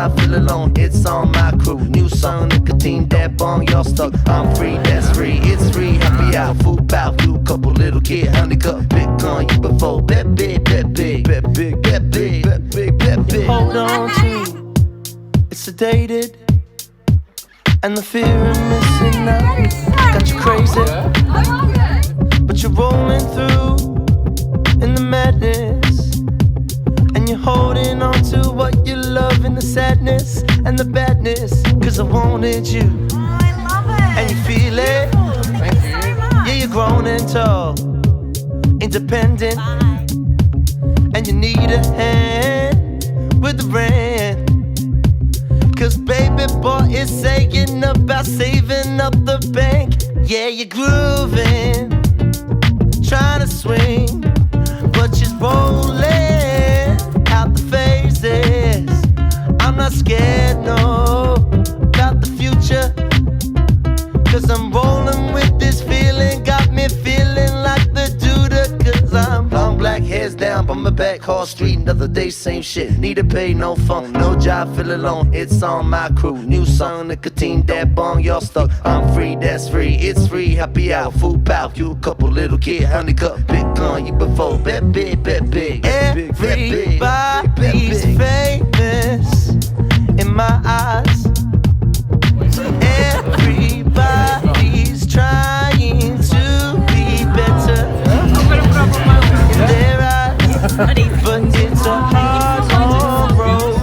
job, feel alone, it's on my crew. New song, nicotine, that bong, y'all stuck. I'm free, that's free, it's free. Happy hour, food pow, you couple little kid, honeycutt, Bitcoin, you before, bet big, bet big, bet big, bet big, bet big, bet big. Hold on to, it's sedated, and the fear of missing out got you crazy. But you're rolling through in the madness, and you're holding on to what you love in the sadness and the badness. Cause I wanted you, I love it. and you feel it. Thank you so much. Yeah, you're grown and tall, independent, Bye. and you need a hand with the rent. Cause baby boy is saying about saving up the bank. Yeah, you're grooving, trying to swing, but she's rolling out the phases. I'm not scared, no, about the future. Cause I'm rolling with this feeling, got me feeling like the dude. Cause I'm long black hairs down by my back, hard street, another day, same shit. Need to pay, no phone, no job, feel alone, it's on my crew. New song, nicotine, that bong, y'all stuck. I'm free, that's free, it's free. Happy hour, food pow, you couple little kid, honeycutt, Bitcoin, you before, bet big, bet big. Everybody's famous in my eyes. Everybody's trying to be better in their eyes, but it's a hard road.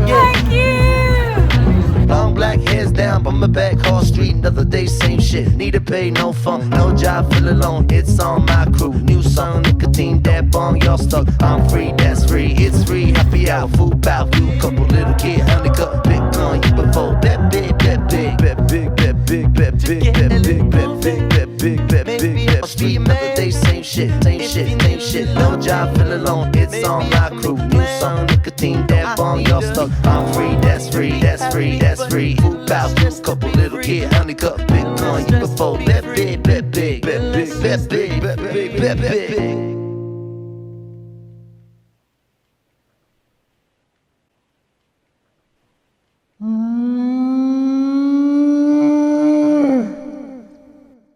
Thank you. Long black hairs down by my back, hard street, another day, same shit. Need to pay, no phone, no job, feel alone, it's on my crew. New song, nicotine, that bong, y'all stuck. I'm free, that's free, it's free. Happy hour, food pow, you couple little kid, honeycutt, Bitcoin, you before, bet big, bet big, bet big, bet big, bet big, bet big, bet big, bet big, bet big, bet street, another day, same shit, same shit, same shit. No job, feel alone, it's on my crew. New song, nicotine, that bong, y'all stuck. I'm free, that's free, that's free, that's free. Food pow, you couple little kid, honeycutt, Bitcoin, you before, bet big, bet big, bet big, bet big, bet big, bet big.